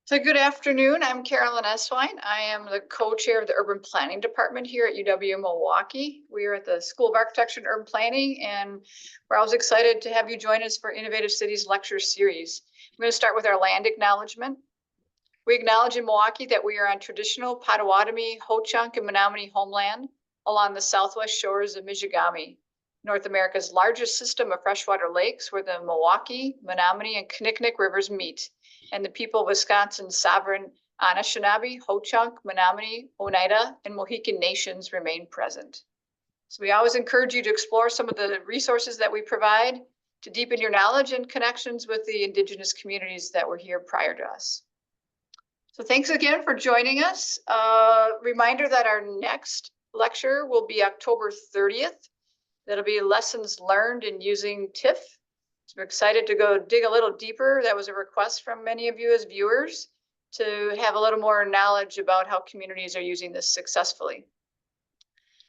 So good afternoon. I'm Carolyn Eswine. I am the co-chair of the Urban Planning Department here at UW-Milwaukee. We are at the School of Architecture and Urban Planning, and we're always excited to have you join us for Innovative Cities Lecture Series. I'm going to start with our land acknowledgement. We acknowledge in Milwaukee that we are on traditional Potawatomi, Ho-Chunk, and Menominee homeland along the southwest shores of Michigamme, North America's largest system of freshwater lakes where the Milwaukee, Menominee, and Kinnickinnic rivers meet, and the people of Wisconsin's sovereign Anishinaabe, Ho-Chunk, Menominee, Oneida, and Mohican nations remain present. So we always encourage you to explore some of the resources that we provide to deepen your knowledge and connections with the Indigenous communities that were here prior to us. So thanks again for joining us. Reminder that our next lecture will be October 30th. That'll be lessons learned in using TIF. So we're excited to go dig a little deeper. That was a request from many of you as viewers to have a little more knowledge about how communities are using this successfully.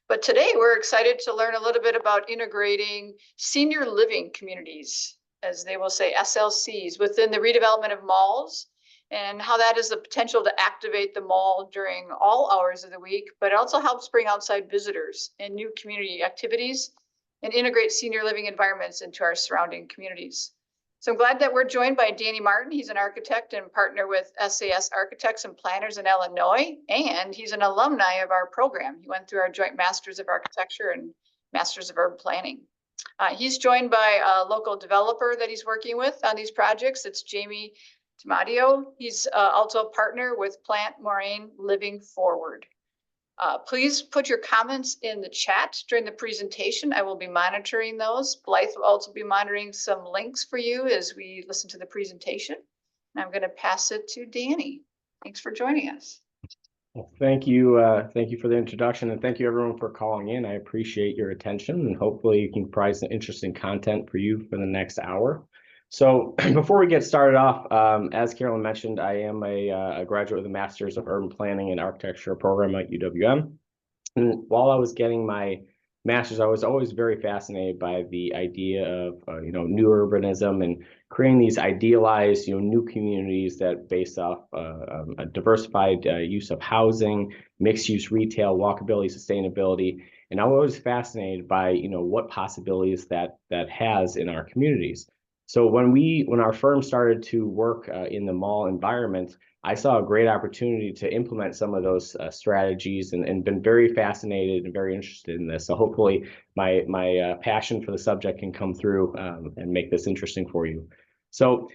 But today we're excited to learn a little bit about integrating senior living communities, as they will say, SLCs, within the redevelopment of malls, and how that has the potential to activate the mall during all hours of the week, but it also helps bring outside visitors and new community activities and integrate senior living environments into our surrounding communities. So I'm glad that we're joined by Danny Martin. He's an architect and partner with SAS Architects and Planners in Illinois, and he's an alumni of our program. He went through our joint Masters of Architecture and Masters of Urban Planning. He's joined by a local developer that he's working with on these projects. It's Jamie Timoteo. He's also a partner with Plante, Moran, Living Forward. Please put your comments in the chat during the presentation. I will be monitoring those. Blythe will also be monitoring some links for you as we listen to the presentation. And I'm going to pass it to Danny. Thanks for joining us. Well, thank you. Thank you for the introduction, and thank you everyone for calling in. I appreciate your attention, and hopefully you can provide some interesting content for you for the next hour. So before we get started off, as Carolyn mentioned, I am a graduate of the Masters of Urban Planning and Architecture program at UWM. And while I was getting my master's, I was always very fascinated by the idea of new urbanism and creating these idealized new communities that based off a diversified use of housing, mixed use retail, walkability, sustainability. And I was fascinated by what possibilities that has in our communities. So when our firm started to work in the mall environment, I saw a great opportunity to implement some of those strategies and been very fascinated and very interested in this. So hopefully my passion for the subject can come through and make this interesting for you. So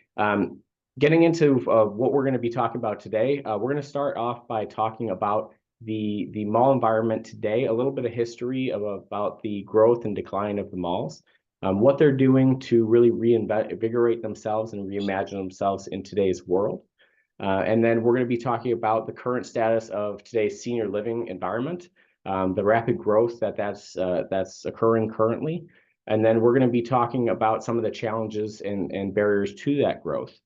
getting into what we're going to be talking about today, we're going to start off by talking about the mall environment today, a little bit of history about the growth and decline of the malls. What they're doing to really reinvigorate themselves and reimagine themselves in today's world. And then we're going to be talking about the current status of today's senior living environment, the rapid growth that's occurring currently. And then we're going to be talking about some of the challenges and barriers to that growth.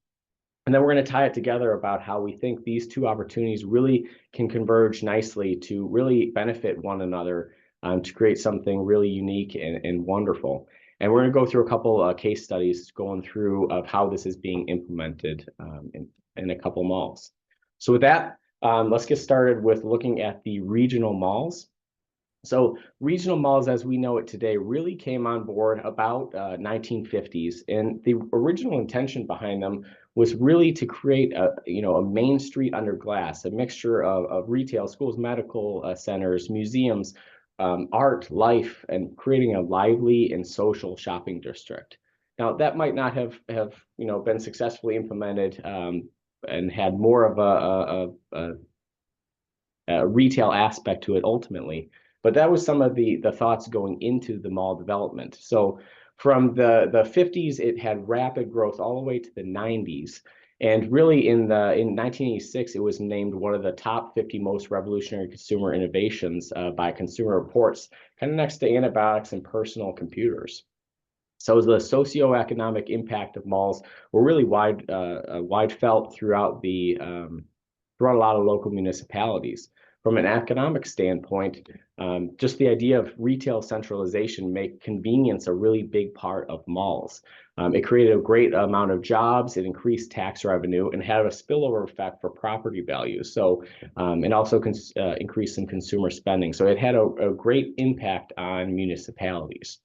And then we're going to tie it together about how we think these two opportunities really can converge nicely to really benefit one another, to create something really unique and wonderful. And we're going to go through a couple case studies going through of how this is being implemented in a couple malls. So with that, let's get started with looking at the regional malls. So regional malls, as we know it today, really came on board about 1950s, and the original intention behind them was really to create a main street under glass, a mixture of retail, schools, medical centers, museums, art, life, and creating a lively and social shopping district. Now, that might not have been successfully implemented and had more of a retail aspect to it ultimately, but that was some of the thoughts going into the mall development. So from the 50s, it had rapid growth all the way to the 90s. And really in 1986, it was named one of the top 50 most revolutionary consumer innovations by Consumer Reports, kind of next to antibiotics and personal computers. So the socioeconomic impact of malls were really wide felt throughout a lot of local municipalities. from an economic standpoint, just the idea of retail centralization make convenience a really big part of malls. It created a great amount of jobs, it increased tax revenue, and had a spillover effect for property values. So, and also increased some consumer spending. So it had a great impact on municipalities.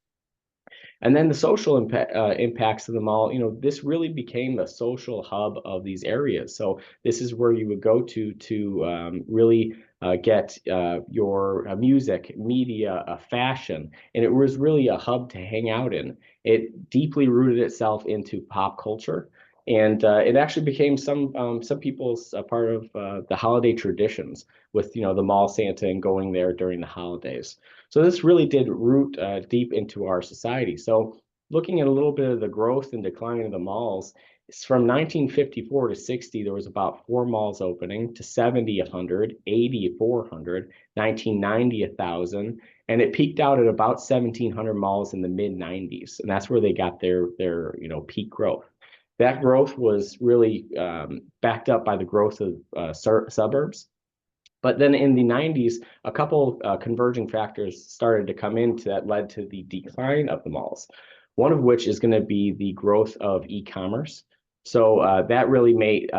And then the social impacts of the mall, this really became the social hub of these areas. So this is where you would go to really get your music, media, fashion, and it was really a hub to hang out in. It deeply rooted itself into pop culture, and it actually became some people's part of the holiday traditions with the mall Santa and going there during the holidays. So this really did root deep into our society. So looking at a little bit of the growth and decline of the malls, it's from 1954 to 60, there was about 4 malls opening, to 70, 100, 80, 400, 1990, 1,000, and it peaked out at about 1,700 malls in the mid 90s. And that's where they got their peak growth. That growth was really backed up by the growth of suburbs. But then in the 90s, a couple converging factors started to come in that led to the decline of the malls. One of which is going to be the growth of e-commerce. So that really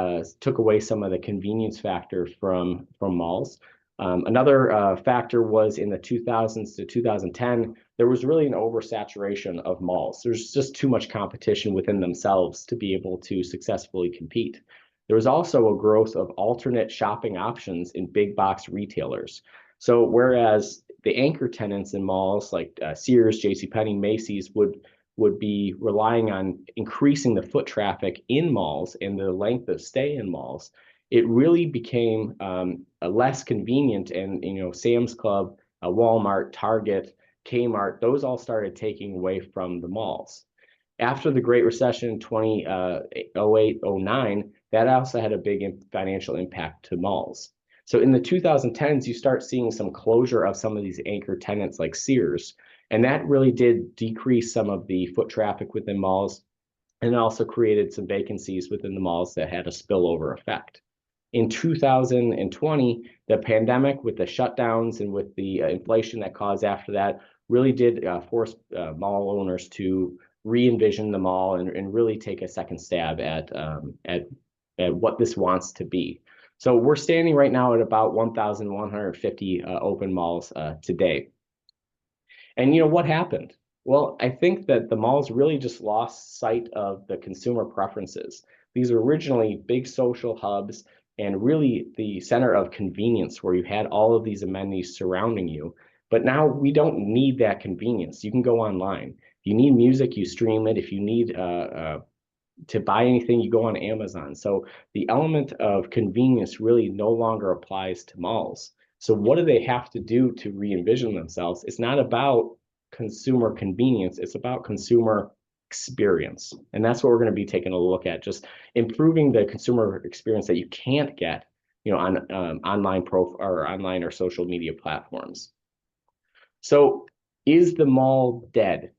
took away some of the convenience factor from malls. Another factor was in the 2000s to 2010, there was really an oversaturation of malls. There's just too much competition within themselves to be able to successfully compete. There was also a growth of alternate shopping options in big box retailers. So whereas the anchor tenants in malls like Sears, JCPenney, Macy's would be relying on increasing the foot traffic in malls and the length of stay in malls, it really became less convenient. And Sam's Club, Walmart, Target, Kmart, those all started taking away from the malls. After the Great Recession in 2008, 09, that also had a big financial impact to malls. So in the 2010s, you start seeing some closure of some of these anchor tenants like Sears, and that really did decrease some of the foot traffic within malls, and it also created some vacancies within the malls that had a spillover effect. In 2020, the pandemic with the shutdowns and with the inflation that caused after that really did force mall owners to re-envision the mall and really take a second stab at what this wants to be. So we're standing right now at about 1,150 open malls today. And what happened? Well, I think that the malls really just lost sight of the consumer preferences. These were originally big social hubs and really the center of convenience where you had all of these amenities surrounding you. But now we don't need that convenience. You can go online. If you need music, you stream it. If you need to buy anything, you go on Amazon. So the element of convenience really no longer applies to malls. So what do they have to do to re-envision themselves? It's not about consumer convenience, it's about consumer experience. And that's what we're going to be taking a look at, just improving the consumer experience that you can't get, on online or social media platforms. So is the mall dead?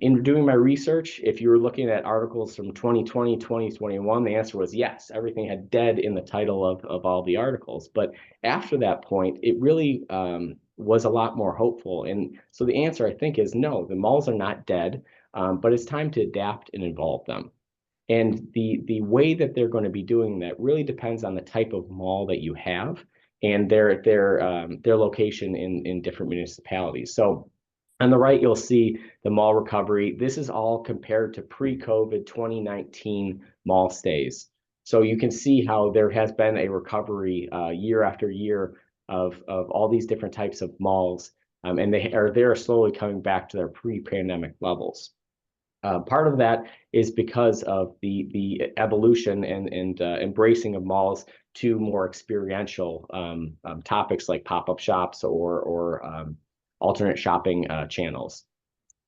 In doing my research, if you were looking at articles from 2020, 2021, the answer was yes. Everything had dead in the title of all the articles. But after that point, it really was a lot more hopeful. And so the answer, I think, is no, the malls are not dead, but it's time to adapt and evolve them. And the way that they're going to be doing that really depends on the type of mall that you have and their location in different municipalities. So on the right, you'll see the mall recovery. This is all compared to pre-COVID 2019 mall stays. So you can see how there has been a recovery year after year of all these different types of malls, and they're slowly coming back to their pre-pandemic levels. Part of that is because of the evolution and embracing of malls to more experiential topics like pop-up shops or alternate shopping channels.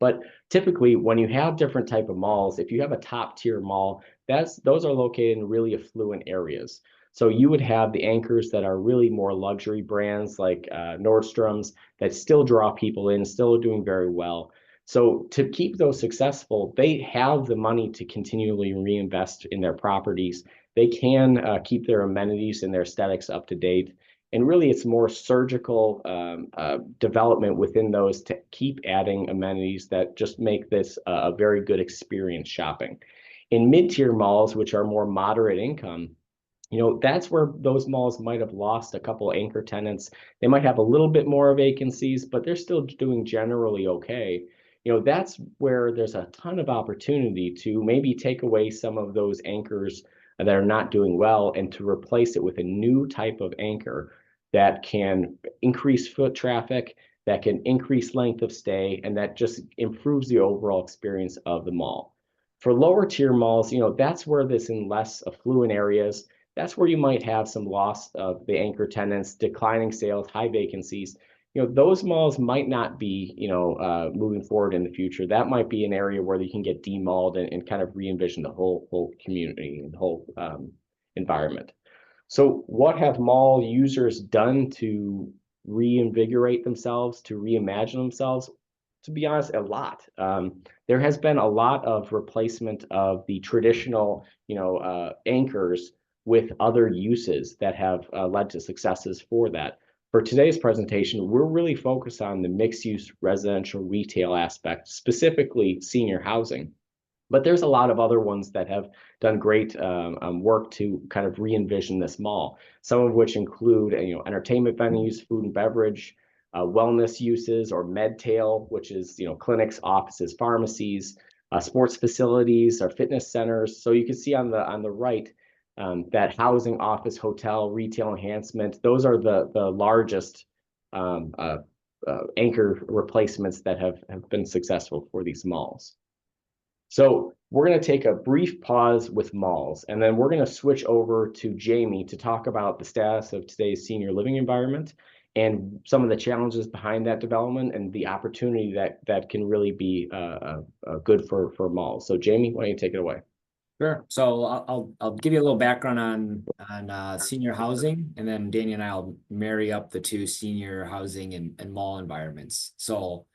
But typically, when you have different type of malls, if you have a top tier mall, those are located in really affluent areas. So you would have the anchors that are really more luxury brands like Nordstrom's that still draw people in, still doing very well. So to keep those successful, they have the money to continually reinvest in their properties. They can keep their amenities and their aesthetics up to date. And really, it's more surgical development within those to keep adding amenities that just make this a very good experience shopping. In mid-tier malls, which are more moderate income, that's where those malls might have lost a couple anchor tenants. They might have a little bit more vacancies, but they're still doing generally okay. That's where there's a ton of opportunity to maybe take away some of those anchors that are not doing well and to replace it with a new type of anchor that can increase foot traffic, that can increase length of stay, and that just improves the overall experience of the mall. For lower tier malls, that's where this in less affluent areas, that's where you might have some loss of the anchor tenants, declining sales, high vacancies. Those malls might not be, moving forward in the future. That might be an area where you can get demalled and kind of re-envision the whole community and the whole environment. So what have mall users done to reinvigorate themselves, to reimagine themselves? To be honest, a lot. There has been a lot of replacement of the traditional, anchors with other uses that have led to successes for that. For today's presentation, we're really focused on the mixed-use residential retail aspect, specifically senior housing. But there's a lot of other ones that have done great work to kind of re-envision this mall, some of which include entertainment venues, food and beverage, wellness uses, or medtail, which is clinics, offices, pharmacies, sports facilities, or fitness centers. So you can see on the right that housing, office, hotel, retail enhancement, those are the largest anchor replacements that have been successful for these malls. So we're going to take a brief pause with malls, and then we're going to switch over to Jamie to talk about the status of today's senior living environment and some of the challenges behind that development and the opportunity that can really be good for malls. So Jamie, why don't you take it away? Sure. So I'll give you a little background on senior housing, and then Danny and I'll marry up the two, senior housing and mall environments. So,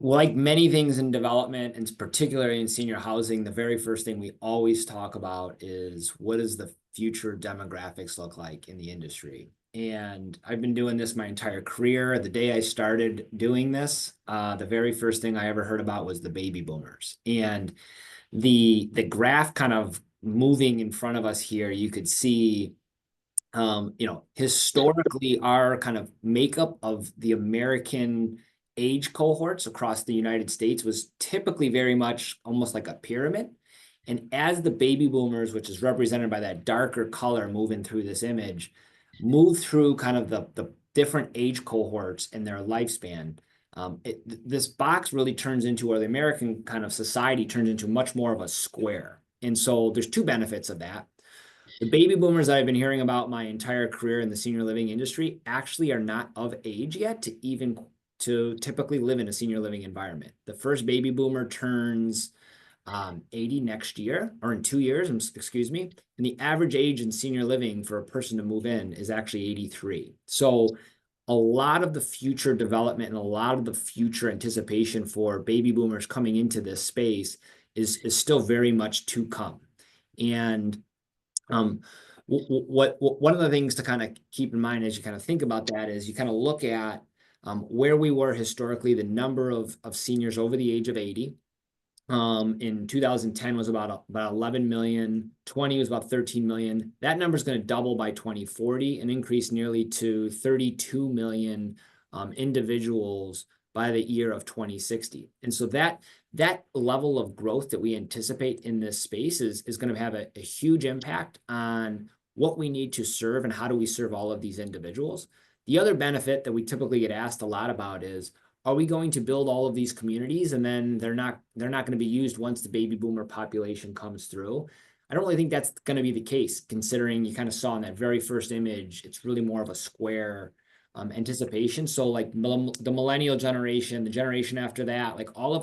like many things in development, and particularly in senior housing, the very first thing we always talk about is what does the future demographics look like in the industry? And I've been doing this my entire career. The day I started doing this, the very first thing I ever heard about was the baby boomers. And the graph kind of moving in front of us here, you could see, historically our kind of makeup of the American age cohorts across the United States was typically very much almost like a pyramid. And as the baby boomers, which is represented by that darker color moving through this image, move through kind of the different age cohorts in their lifespan, this box really turns into, or the American kind of society turns into much more of a square. And so there's two benefits of that. The baby boomers that I've been hearing about my entire career in the senior living industry actually are not of age yet to typically live in a senior living environment. The first baby boomer turns 80 next year, or in 2 years, excuse me. And the average age in senior living for a person to move in is actually 83. So a lot of the future development and a lot of the future anticipation for baby boomers coming into this space is still very much to come. And one of the things to kind of keep in mind as you kind of think about that is you kind of look at where we were historically, the number of seniors over the age of 80. In 2010 was about 11 million, 20 was about 13 million. That number is going to double by 2040 and increase nearly to 32 million individuals by the year of 2060. And so that level of growth that we anticipate in this space is going to have a huge impact on what we need to serve and how do we serve all of these individuals. The other benefit that we typically get asked a lot about is, are we going to build all of these communities and then they're not going to be used once the baby boomer population comes through? I don't really think that's going to be the case, considering you kind of saw in that very first image, it's really more of a square anticipation. So like the millennial generation, the generation after that, like all of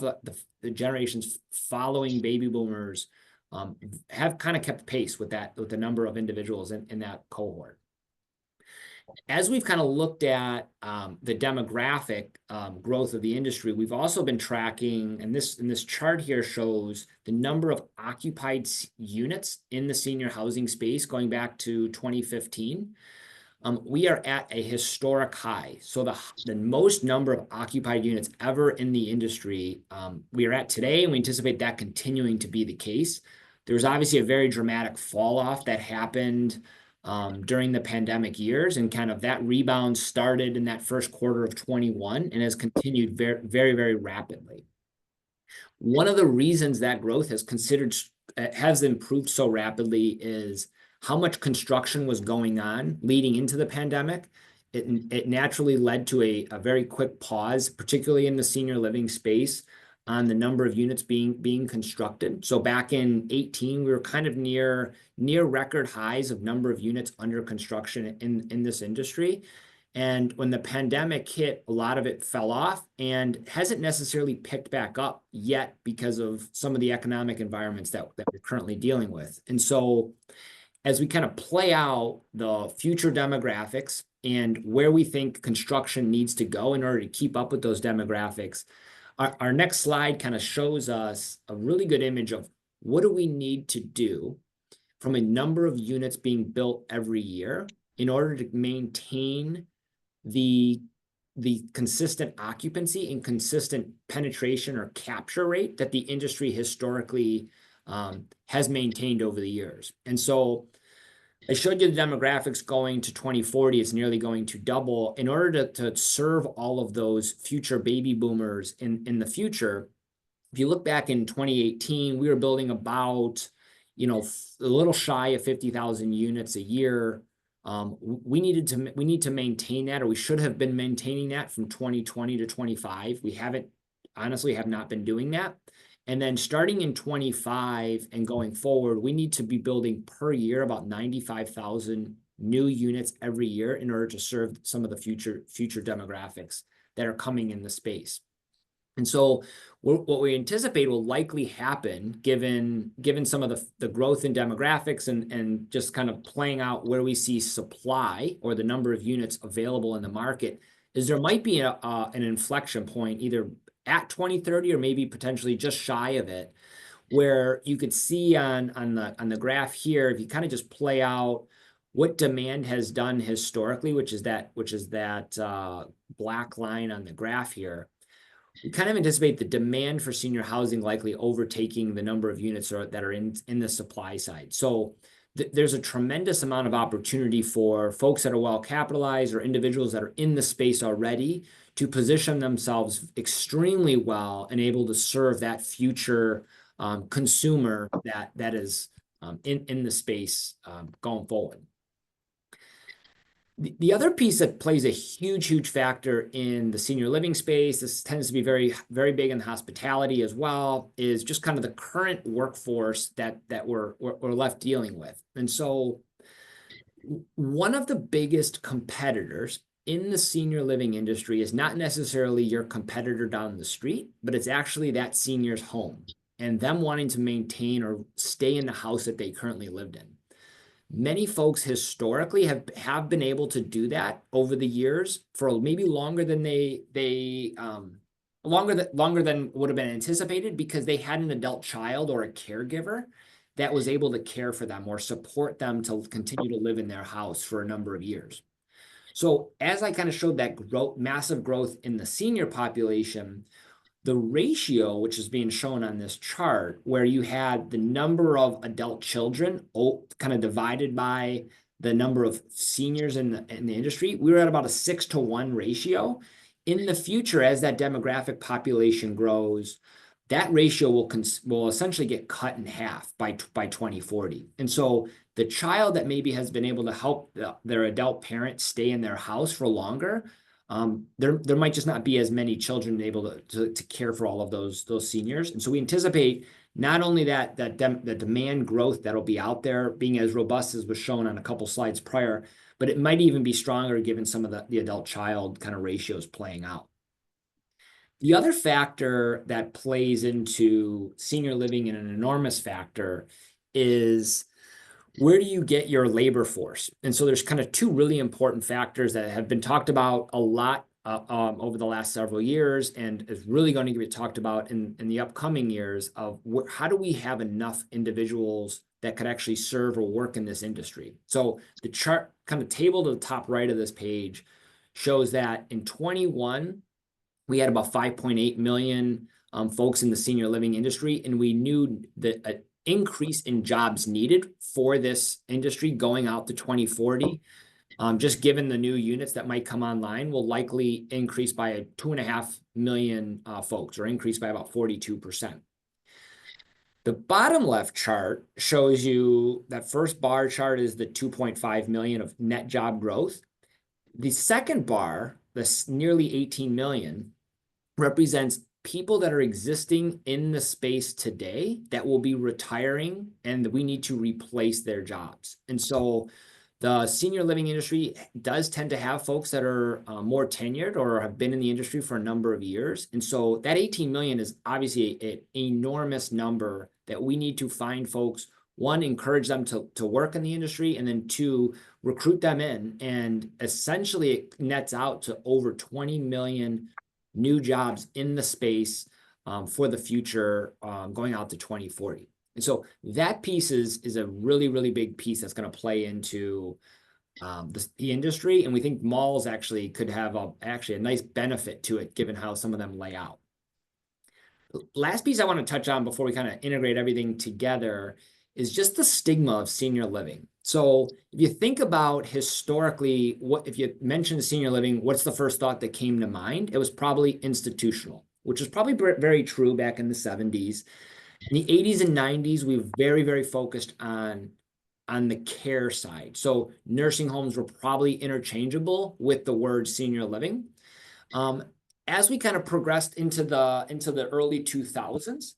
the generations following baby boomers have kind of kept pace with the number of individuals in that cohort. As we've kind of looked at the demographic growth of the industry, we've also been tracking, and this chart here shows the number of occupied units in the senior housing space going back to 2015. we are at a historic high. So the most number of occupied units ever in the industry we are at today, and we anticipate that continuing to be the case. There was obviously a very dramatic fall off that happened during the pandemic years, and kind of that rebound started in that first quarter of 21 and has continued very, very, very rapidly. One of the reasons that growth has improved so rapidly is how much construction was going on leading into the pandemic. It naturally led to a very quick pause, particularly in the senior living space, on the number of units being constructed. So back in 18, we were kind of near record highs of number of units under construction in this industry. And when the pandemic hit, a lot of it fell off and hasn't necessarily picked back up yet because of some of the economic environments that we're currently dealing with. And so as we kind of play out the future demographics and where we think construction needs to go in order to keep up with those demographics, our next slide kind of shows us a really good image of what do we need to do from a number of units being built every year in order to maintain the consistent occupancy and consistent penetration or capture rate that the industry historically has maintained over the years. And so I showed you the demographics going to 2040, it's nearly going to double. In order to serve all of those future baby boomers in the future, if you look back in 2018, we were building about, a little shy of 50,000 units a year. We need to maintain that, or we should have been maintaining that from 2020 to 25. We honestly have not been doing that. And then starting in 25 and going forward, we need to be building per year about 95,000 new units every year in order to serve some of the future demographics that are coming in the space. And so what we anticipate will likely happen, given some of the growth in demographics and just kind of playing out where we see supply or the number of units available in the market, is there might be an inflection point either at 2030 or maybe potentially just shy of it, where you could see on the graph here, if you kind of just play out what demand has done historically, which is that black line on the graph here, we kind of anticipate the demand for senior housing likely overtaking the number of units that are in the supply side. So there's a tremendous amount of opportunity for folks that are well capitalized or individuals that are in the space already to position themselves extremely well and able to serve that future consumer that is in the space going forward. The other piece that plays a huge factor in the senior living space, this tends to be very, very big in hospitality as well, is just kind of the current workforce that we're left dealing with. And so one of the biggest competitors in the senior living industry is not necessarily your competitor down the street, but it's actually that senior's home and them wanting to maintain or stay in the house that they currently lived in. Many folks historically have been able to do that over the years for maybe longer than longer than would have been anticipated, because they had an adult child or a caregiver that was able to care for them or support them to continue to live in their house for a number of years. So as I kind of showed that massive growth in the senior population, the ratio, which is being shown on this chart, where you had the number of adult children kind of divided by the number of seniors in the industry, we were at about a 6-to-1 ratio. In the future, as that demographic population grows, that ratio will essentially get cut in half by 2040. And so the child that maybe has been able to help their adult parent stay in their house for longer, there might just not be as many children able to care for all of those seniors. And so we anticipate not only the demand growth that'll be out there being as robust as was shown on a couple slides prior, but it might even be stronger given some of the adult child kind of ratios playing out. The other factor that plays into senior living in an enormous factor is where do you get your labor force? And so there's kind of two really important factors that have been talked about a lot over the last several years, and is really going to get talked about in the upcoming years of how do we have enough individuals that could actually serve or work in this industry. So the chart, kind of table to the top right of this page, shows that in 21, we had about 5.8 million folks in the senior living industry, and we knew that an increase in jobs needed for this industry going out to 2040, just given the new units that might come online, will likely increase by 2.5 million folks, or increase by about 42%. The bottom left chart shows you that first bar chart is the 2.5 million of net job growth. The second bar, this nearly 18 million, represents people that are existing in the space today that will be retiring, and we need to replace their jobs. And so the senior living industry does tend to have folks that are more tenured or have been in the industry for a number of years. And so that 18 million is obviously an enormous number that we need to find folks, one, encourage them to work in the industry, and then two, recruit them in. And essentially it nets out to over 20 million new jobs in the space for the future, going out to 2040. And so that piece is a really, really big piece that's going to play into the industry. And we think malls actually could have actually a nice benefit to it, given how some of them lay out. Last piece I want to touch on before we kind of integrate everything together is just the stigma of senior living. So if you think about historically, if you mention senior living, what's the first thought that came to mind? It was probably institutional, which was probably very true back in the 70s. In the 80s and 90s, we were very, very focused on the care side. So nursing homes were probably interchangeable with the word senior living. As we kind of progressed into the early 2000s,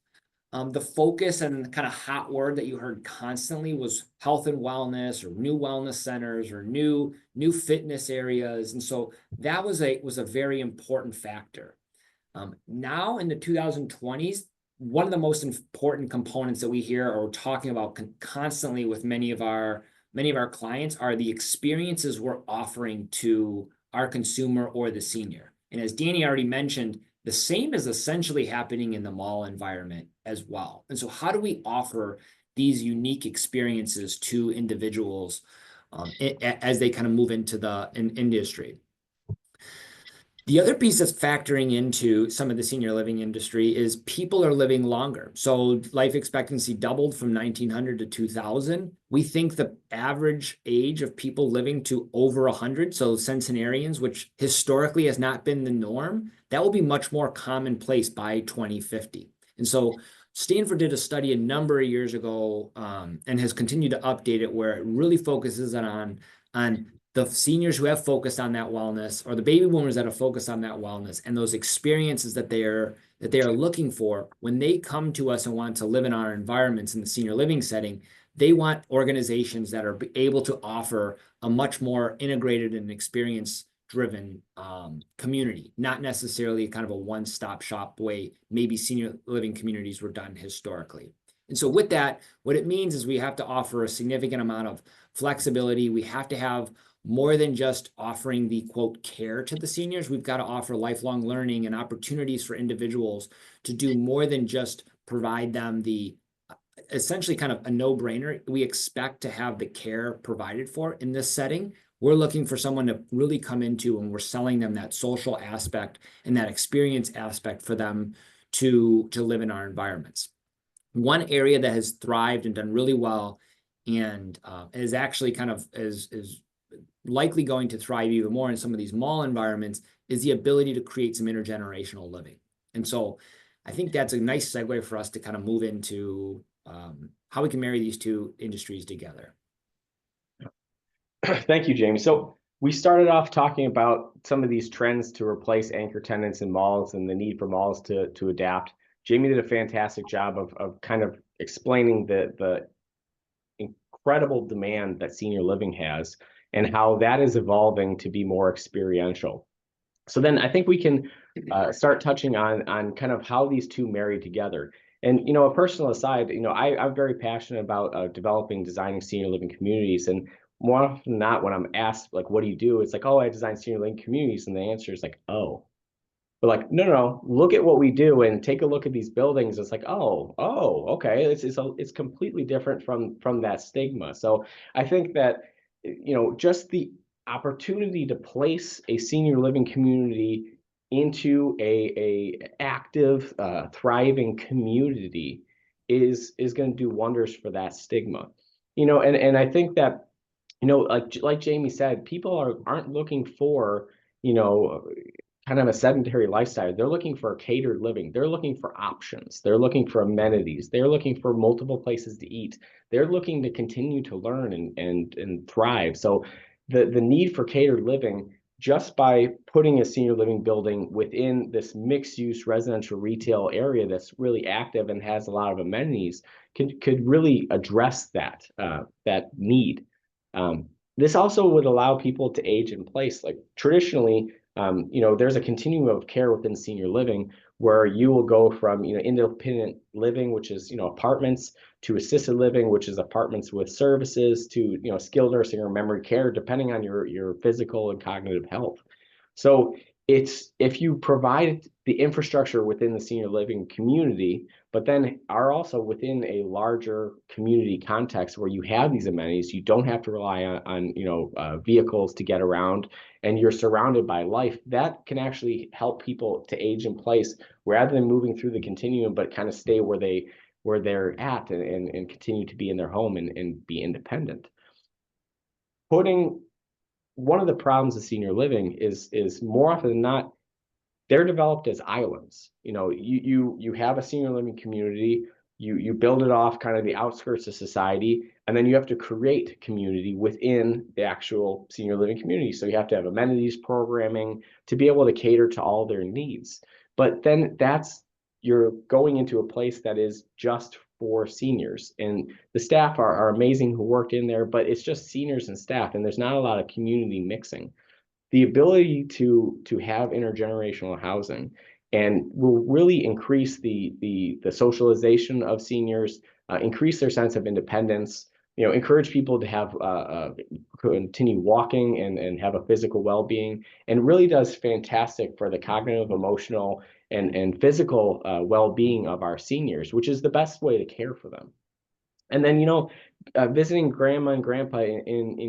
the focus and kind of hot word that you heard constantly was health and wellness, or new wellness centers, or new fitness areas. And so that was a very important factor. Now in the 2020s, one of the most important components that we hear or talking about constantly with many of our clients are the experiences we're offering to our consumer or the senior. And as Danny already mentioned, the same is essentially happening in the mall environment as well. And so how do we offer these unique experiences to individuals as they kind of move into the industry? The other piece that's factoring into some of the senior living industry is people are living longer. So life expectancy doubled from 1900 to 2000. We think the average age of people living to over 100, so centenarians, which historically has not been the norm, that will be much more commonplace by 2050. And so Stanford did a study a number of years ago and has continued to update it, where it really focuses on the seniors who have focused on that wellness, or the baby boomers that have focused on that wellness, and those experiences that they are looking for when they come to us and want to live in our environments in the senior living setting. They want organizations that are able to offer a much more integrated and experience-driven community, not necessarily kind of a one-stop shop way maybe senior living communities were done historically. And so with that, what it means is we have to offer a significant amount of flexibility. We have to have more than just offering the quote care to the seniors. We've got to offer lifelong learning and opportunities for individuals to do more than just provide them the essentially kind of a no-brainer. We expect to have the care provided for in this setting. We're looking for someone to really come into, and we're selling them that social aspect and that experience aspect for them to live in our environments. One area that has thrived and done really well and is actually kind of is likely going to thrive even more in some of these mall environments is the ability to create some intergenerational living. And so I think that's a nice segue for us to kind of move into how we can marry these two industries together. Thank you, Jamie. So we started off talking about some of these trends to replace anchor tenants in malls and the need for malls to adapt. Jamie did a fantastic job of kind of explaining the incredible demand that senior living has and how that is evolving to be more experiential. So then I think we can start touching on kind of how these two marry together. And, a personal aside, I'm very passionate about developing, designing senior living communities. And more often than not, when I'm asked, like, what do you do? It's like, oh, I design senior living communities. And the answer is like, oh. But like, no, look at what we do and take a look at these buildings. It's like, oh, okay. It's completely different from that stigma. So I think that, just the opportunity to place a senior living community into a active, thriving community is going to do wonders for that stigma. And I think that, like Jamie said, people aren't looking for, kind of a sedentary lifestyle. They're looking for catered living. They're looking for options. They're looking for amenities. They're looking for multiple places to eat. They're looking to continue to learn and thrive. So the need for catered living, just by putting a senior living building within this mixed use residential retail area that's really active and has a lot of amenities, could really address that need. This also would allow people to age in place. Like traditionally, there's a continuum of care within senior living where you will go from, independent living, which is, apartments, to assisted living, which is apartments with services, to, skilled nursing or memory care, depending on your physical and cognitive health. So if you provide the infrastructure within the senior living community, but then are also within a larger community context where you have these amenities, you don't have to rely on vehicles to get around, and you're surrounded by life, that can actually help people to age in place rather than moving through the continuum, but kind of stay where they're at and continue to be in their home and be independent. One of the problems of senior living is more often than not, they're developed as islands. You have a senior living community, you build it off kind of the outskirts of society, and then you have to create community within the actual senior living community. So you have to have amenities, programming to be able to cater to all their needs. But then you're going into a place that is just for seniors, and the staff are amazing who work in there, but it's just seniors and staff, and there's not a lot of community mixing. The ability to have intergenerational housing and will really increase the socialization of seniors, increase their sense of independence, encourage people to have continue walking and have a physical well-being, and really does fantastic for the cognitive, emotional, and physical well-being of our seniors, which is the best way to care for them. And then, visiting grandma and grandpa in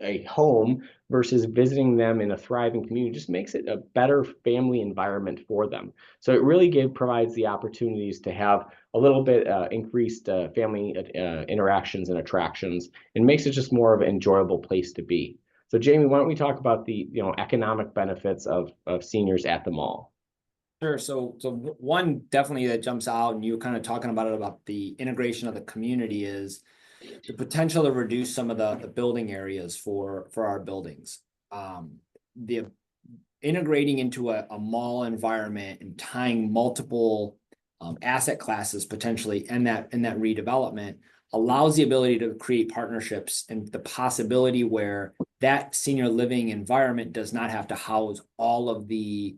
a home versus visiting them in a thriving community just makes it a better family environment for them. So it really provides the opportunities to have a little bit increased family interactions and attractions, and makes it just more of an enjoyable place to be. So Jamie, why don't we talk about the economic benefits of seniors at the mall? Sure. So one definitely that jumps out, and you were kind of talking about it, about the integration of the community, is the potential to reduce some of the building areas for our buildings. The integrating into a mall environment and tying multiple asset classes potentially in that redevelopment allows the ability to create partnerships, and the possibility where that senior living environment does not have to house all of the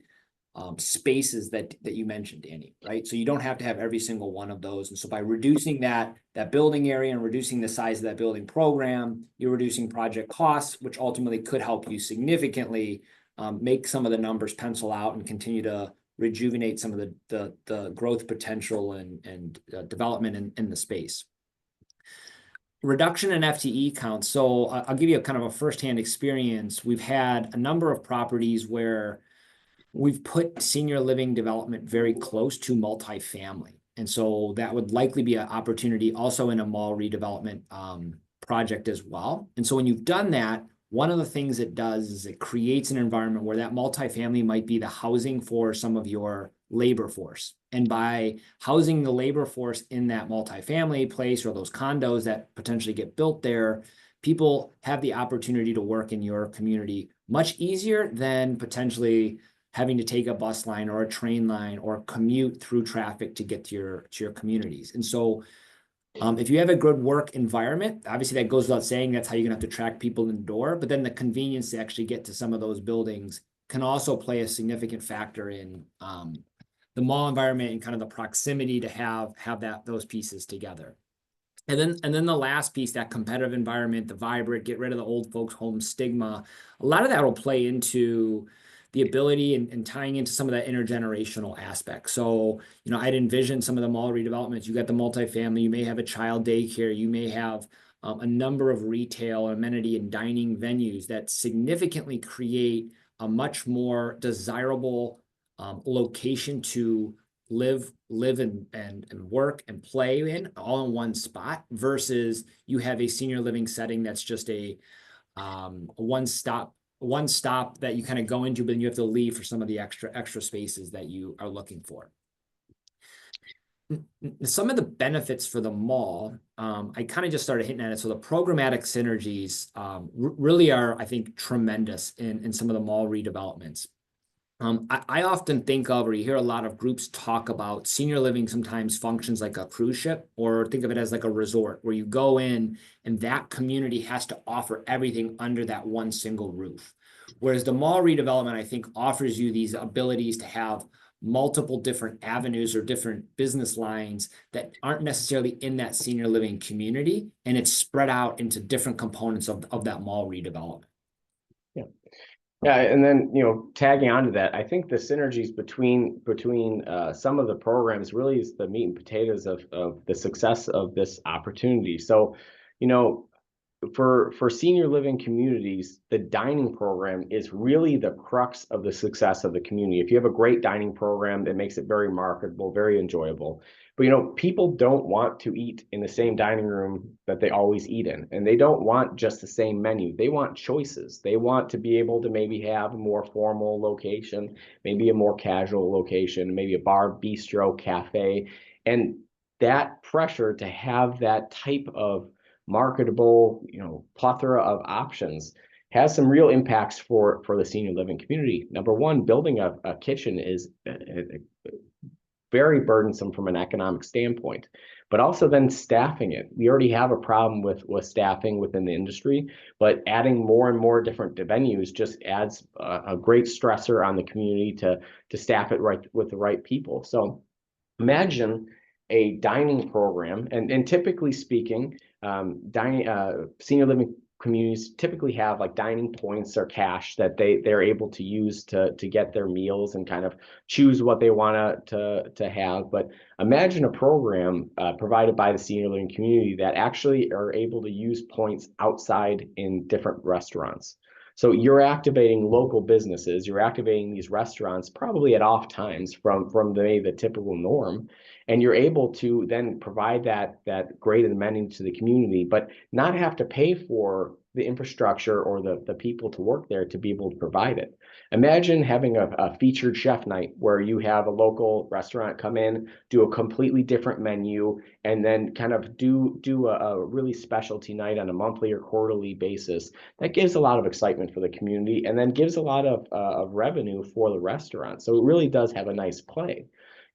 spaces that you mentioned, Danny, right? So you don't have to have every single one of those. And so by reducing that building area and reducing the size of that building program, you're reducing project costs, which ultimately could help you significantly make some of the numbers pencil out and continue to rejuvenate some of the growth potential and development in the space. Reduction in FTE counts. So I'll give you a kind of a firsthand experience. We've had a number of properties where we've put senior living development very close to multifamily. And so that would likely be an opportunity also in a mall redevelopment project as well. And so when you've done that, one of the things it does is it creates an environment where that multifamily might be the housing for some of your labor force. And by housing the labor force in that multifamily place or those condos that potentially get built there, people have the opportunity to work in your community much easier than potentially having to take a bus line or a train line or commute through traffic to get to your communities. And so if you have a good work environment, obviously that goes without saying, that's how you're gonna have to attract people in the door, but then the convenience to actually get to some of those buildings can also play a significant factor in the mall environment and kind of the proximity to have those pieces together. And then the last piece, that competitive environment, the vibrant, get rid of the old folks home stigma. A lot of that will play into the ability and tying into some of that intergenerational aspect. So, I'd envision some of the mall redevelopments. You got the multifamily, you may have a child daycare, you may have a number of retail, amenity, and dining venues that significantly create a much more desirable location to live and work and play in all in one spot, versus you have a senior living setting that's just a one stop that you kind of go into, but then you have to leave for some of the extra spaces that you are looking for. Some of the benefits for the mall, I kind of just started hitting at it. So the programmatic synergies really are, I think, tremendous in some of the mall redevelopments. I often think of, or you hear a lot of groups talk about, senior living sometimes functions like a cruise ship, or think of it as like a resort where you go in and that community has to offer everything under that one single roof. Whereas the mall redevelopment, I think, offers you these abilities to have multiple different avenues or different business lines that aren't necessarily in that senior living community, and it's spread out into different components of that mall redevelopment. Yeah, and then, tagging onto that, I think the synergies between some of the programs really is the meat and potatoes of the success of this opportunity. So, for senior living communities, the dining program is really the crux of the success of the community. If you have a great dining program, that makes it very marketable, very enjoyable. But people don't want to eat in the same dining room that they always eat in, and they don't want just the same menu. They want choices. They want to be able to maybe have a more formal location, maybe a more casual location, maybe a bar, bistro, cafe, and that pressure to have that type of marketable, plethora of options has some real impacts for the senior living community. Number one, building a kitchen is very burdensome from an economic standpoint, but also then staffing it. We already have a problem with staffing within the industry, but adding more and more different venues just adds a great stressor on the community to staff it right with the right people. So imagine a dining program, and typically speaking, senior living communities typically have like dining points or cash that they're able to use to get their meals and kind of choose what they want to have. But imagine a program provided by the senior living community that actually are able to use points outside in different restaurants. So you're activating local businesses, you're activating these restaurants probably at off times from the typical norm, and you're able to then provide that great amenity to the community, but not have to pay for the infrastructure or the people to work there to be able to provide it. Imagine having a featured chef night where you have a local restaurant come in, do a completely different menu, and then kind of do a really specialty night on a monthly or quarterly basis. That gives a lot of excitement for the community, and then gives a lot of revenue for the restaurant. So it really does have a nice play.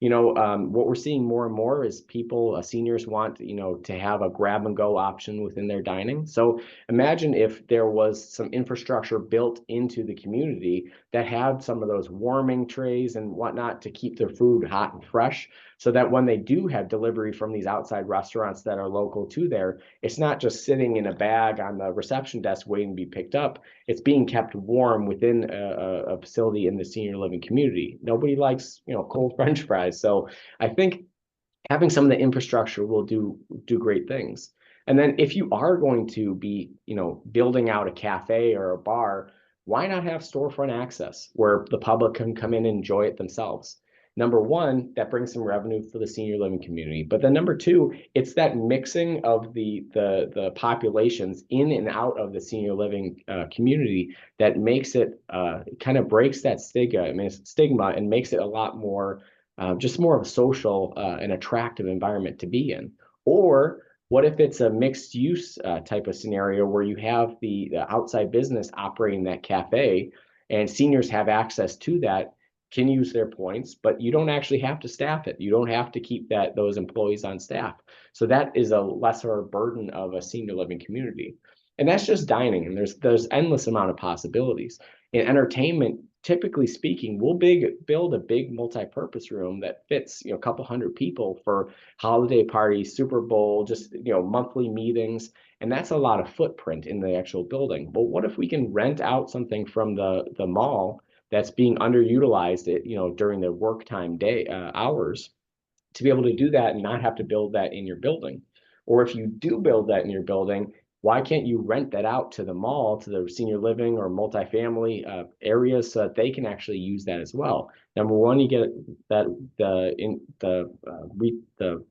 What we're seeing more and more is people, seniors want, to have a grab and go option within their dining. So imagine if there was some infrastructure built into the community that had some of those warming trays and whatnot to keep their food hot and fresh, so that when they do have delivery from these outside restaurants that are local to there, it's not just sitting in a bag on the reception desk waiting to be picked up. It's being kept warm within a facility in the senior living community. Nobody likes, cold French fries. So I think having some of the infrastructure will do great things. And then if you are going to be, building out a cafe or a bar, why not have storefront access where the public can come in and enjoy it themselves? Number one, that brings some revenue for the senior living community. But then number two, it's that mixing of the populations in and out of the senior living community that makes it kind of breaks that stigma and makes it a lot more just more of a social and attractive environment to be in. Or what if it's a mixed use type of scenario where you have the outside business operating that cafe, and seniors have access to that, can use their points, but you don't actually have to staff it. You don't have to keep those employees on staff. So that is a lesser burden of a senior living community. And that's just dining, and there's endless amount of possibilities. In entertainment, typically speaking, we'll build a big multi-purpose room that fits, a couple hundred people for holiday parties, Super Bowl, just, monthly meetings. And that's a lot of footprint in the actual building. But what if we can rent out something from the mall that's being underutilized, during the work time day hours, to be able to do that and not have to build that in your building? Or if you do build that in your building, why can't you rent that out to the mall, to the senior living or multifamily areas, so that they can actually use that as well? Number one, you get that the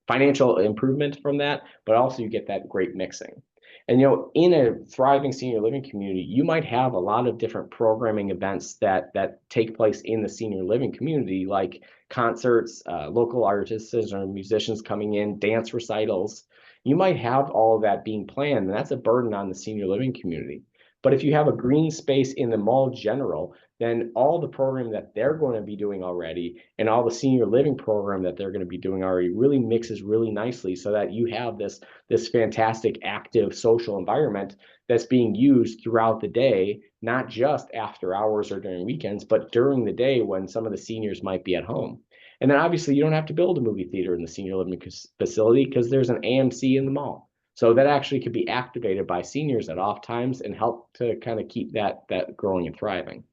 financial improvement from that, but also you get that great mixing. And in a thriving senior living community, you might have a lot of different programming events that take place in the senior living community, like concerts, local artists or musicians coming in, dance recitals. You might have all of that being planned, and that's a burden on the senior living community. But if you have a green space in the mall general, then all the program that they're going to be doing already and all the senior living program that they're going to be doing already really mixes really nicely, so that you have this fantastic active social environment that's being used throughout the day, not just after hours or during weekends, but during the day when some of the seniors might be at home. And then obviously you don't have to build a movie theater in the senior living facility, because there's an AMC in the mall. So that actually could be activated by seniors at off times and help to kind of keep that growing and thriving.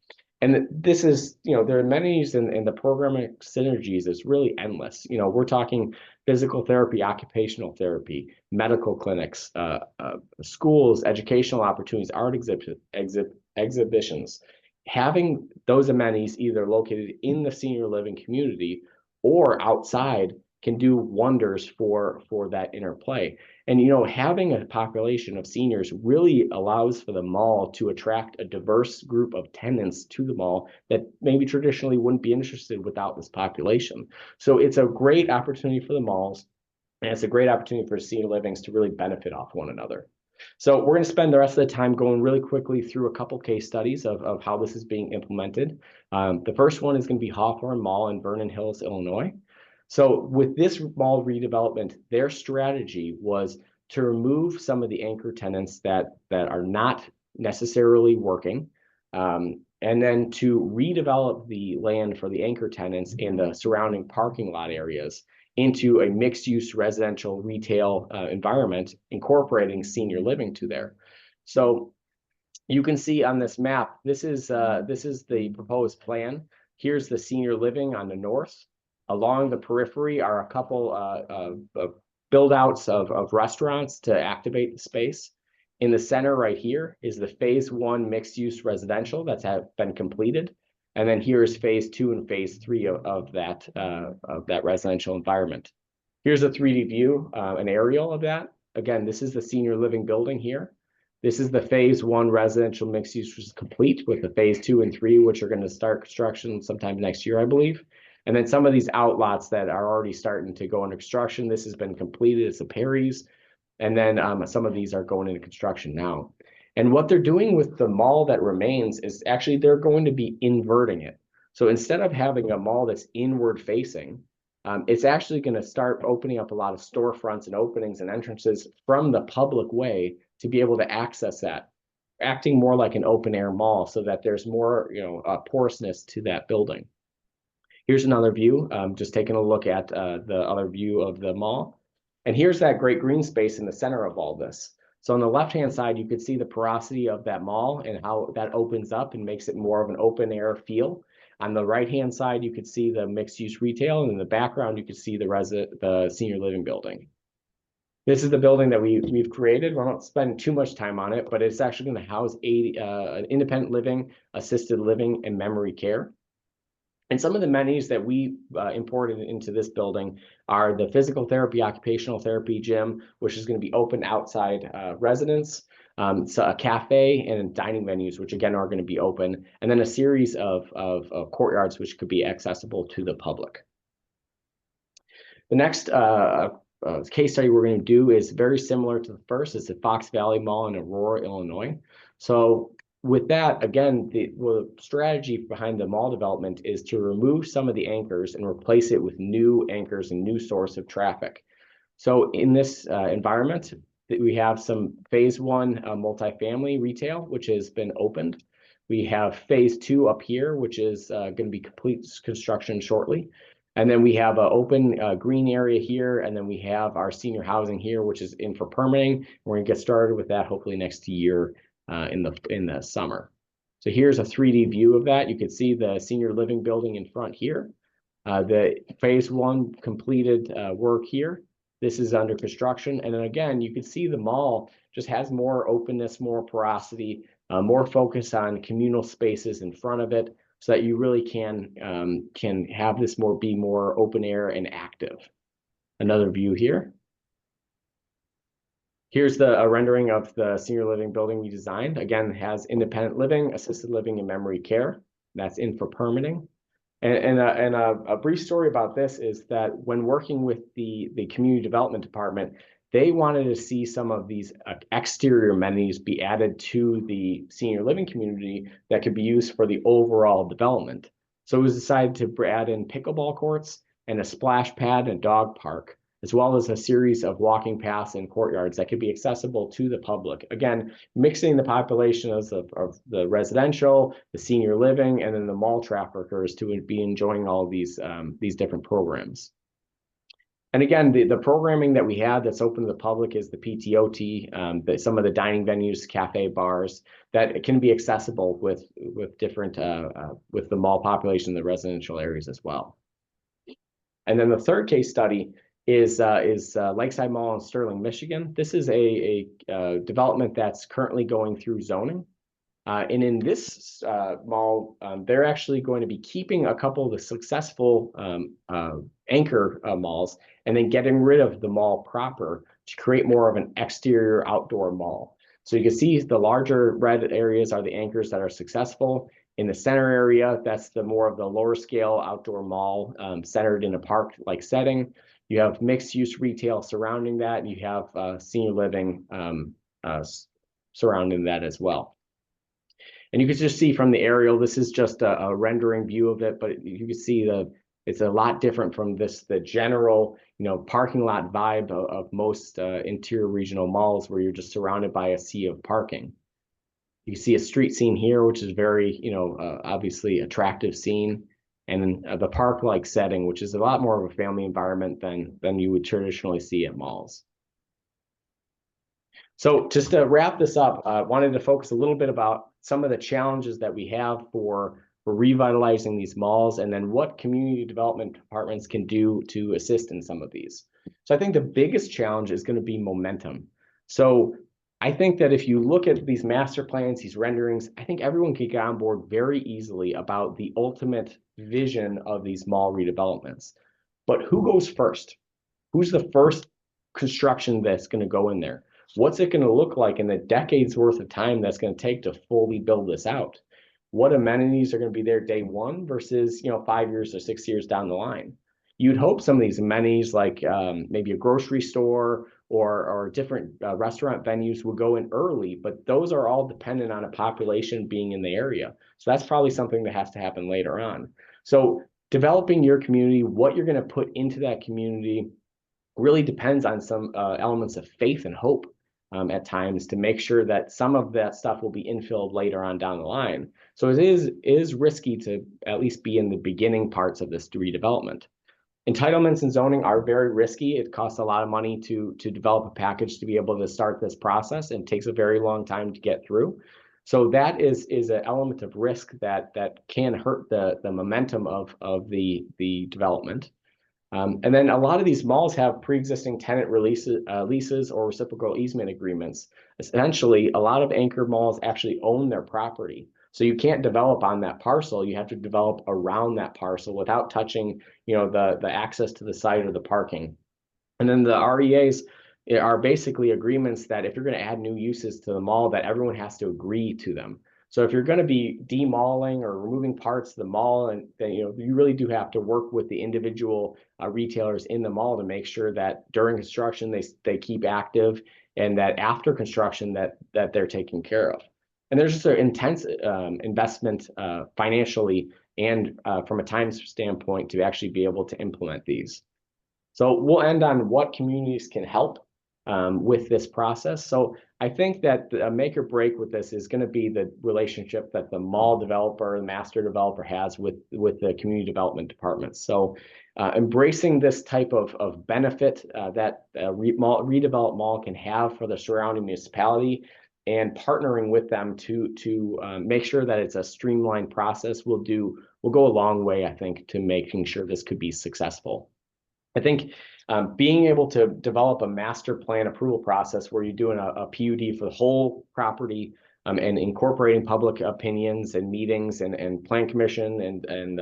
And this is, there are amenities and the programming synergies is really endless. We're talking physical therapy, occupational therapy, medical clinics, schools, educational opportunities, art exhibitions. Having those amenities either located in the senior living community or outside can do wonders for that interplay. And having a population of seniors really allows for the mall to attract a diverse group of tenants to the mall that maybe traditionally wouldn't be interested without this population. So it's a great opportunity for the malls, and it's a great opportunity for senior livings to really benefit off one another. So we're going to spend the rest of the time going really quickly through a couple case studies of how this is being implemented. The first one is going to be Hawthorne Mall in Vernon Hills, Illinois. So with this mall redevelopment, their strategy was to remove some of the anchor tenants that are not necessarily working, and then to redevelop the land for the anchor tenants in the surrounding parking lot areas into a mixed-use residential retail environment, incorporating senior living to there. So you can see on this map, this is the proposed plan. Here's the senior living on the north. Along the periphery are a couple build outs of restaurants to activate the space. In the center right here is the phase 1 mixed use residential that's been completed. And then here's phase 2 and phase 3 of that residential environment. Here's a 3D view, an aerial of that. Again, this is the senior living building here. This is the phase 1 residential mixed use, which is complete, with the phase 2 and 3, which are going to start construction sometime next year, I believe. And then some of these outlots that are already starting to go into construction. This has been completed. It's the Perry's. And then some of these are going into construction now. And what they're doing with the mall that remains is actually they're going to be inverting it. So instead of having a mall that's inward facing, it's actually going to start opening up a lot of storefronts and openings and entrances from the public way to be able to access that, acting more like an open air mall, so that there's more porousness to that building. Here's another view, just taking a look at the other view of the mall. And here's that great green space in the center of all this. So on the left-hand side, you could see the porosity of that mall and how that opens up and makes it more of an open air feel. On the right-hand side, you could see the mixed-use retail, and in the background, you could see the senior living building. This is the building that we've created. We won't spend too much time on it, but it's actually going to house an independent living, assisted living, and memory care. And some of the amenities that we imported into this building are the physical therapy, occupational therapy gym, which is going to be open outside residents, so a cafe and dining venues, which again are going to be open, and then a series of courtyards which could be accessible to the public. The next case study we're going to do is very similar to the first. It's the Fox Valley Mall in Aurora, Illinois. So with that, again, the strategy behind the mall development is to remove some of the anchors and replace it with new anchors and new source of traffic. So in this environment, we have some phase 1 multifamily retail, which has been opened. We have phase 2 up here, which is going to be complete construction shortly. And then we have an open green area here, and then we have our senior housing here, which is in for permitting. We're going to get started with that hopefully next year in the summer. So here's a 3D view of that. You can see the senior living building in front here. The phase 1 completed work here. This is under construction. And then again, you can see the mall just has more openness, more porosity, more focus on communal spaces in front of it, so that you really can have this be more open air and active. Another view here. Here's the rendering of the senior living building we designed. Again, it has independent living, assisted living, and memory care. That's in for permitting. And a brief story about this is that when working with the community development department, they wanted to see some of these exterior amenities be added to the senior living community that could be used for the overall development. So it was decided to add in pickleball courts and a splash pad and dog park, as well as a series of walking paths and courtyards that could be accessible to the public. Again, mixing the populations of the residential, the senior living, and then the mall traffickers to be enjoying all of these different programs. And again, the programming that we have that's open to the public is the PTOT, some of the dining venues, cafe, bars, that can be accessible with different with the mall population, the residential areas as well. And then the third case study is Lakeside Mall in Sterling, Michigan. This is a development that's currently going through zoning. And in this mall, they're actually going to be keeping a couple of the successful anchor malls and then getting rid of the mall proper to create more of an exterior outdoor mall. So you can see the larger red areas are the anchors that are successful. In the center area, that's the more of the lower scale outdoor mall centered in a park-like setting. You have mixed use retail surrounding that. And you have senior living surrounding that as well. And you can just see from the aerial, this is just a rendering view of it, but you can see it's a lot different from the general, parking lot vibe of most interior regional malls, where you're just surrounded by a sea of parking. You see a street scene here, which is very, obviously attractive scene, and the park-like setting, which is a lot more of a family environment than you would traditionally see at malls. So just to wrap this up, I wanted to focus a little bit about some of the challenges that we have for revitalizing these malls, and then what community development departments can do to assist in some of these. So I think the biggest challenge is going to be momentum. So I think that if you look at these master plans, these renderings, I think everyone can get on board very easily about the ultimate vision of these mall redevelopments. But who goes first? Who's the first construction that's going to go in there? What's it going to look like in the decades worth of time that's going to take to fully build this out? What amenities are going to be there day one versus 5 years or 6 years down the line? You'd hope some of these amenities, like maybe a grocery store or different restaurant venues, will go in early, but those are all dependent on a population being in the area. So that's probably something that has to happen later on. So developing your community, what you're going to put into that community, really depends on some elements of faith and hope at times, to make sure that some of that stuff will be infilled later on down the line. So it is risky to at least be in the beginning parts of this redevelopment. Entitlements and zoning are very risky. It costs a lot of money to develop a package to be able to start this process, and takes a very long time to get through. So that is an element of risk that can hurt the momentum of the development. And then a lot of these malls have pre-existing tenant leases or reciprocal easement agreements. Essentially, a lot of anchor malls actually own their property. So you can't develop on that parcel. You have to develop around that parcel without touching, the access to the site or the parking. And then the REAs are basically agreements that if you're going to add new uses to the mall, that everyone has to agree to them. So if you're going to be demalling or removing parts of the mall, and then you really do have to work with the individual retailers in the mall to make sure that during construction they keep active, and that after construction that they're taken care of. And there's just an intense investment financially and from a time standpoint to actually be able to implement these. So we'll end on what communities can help. with this process. So I think that a make or break with this is going to be the relationship that the mall developer, the master developer has with the community development departments. So embracing this type of benefit that a redeveloped mall can have for the surrounding municipality, and partnering with them to make sure that it's a streamlined process will go a long way, I think, to making sure this could be successful. I think being able to develop a master plan approval process where you're doing a PUD for the whole property, and incorporating public opinions and meetings and plan commission and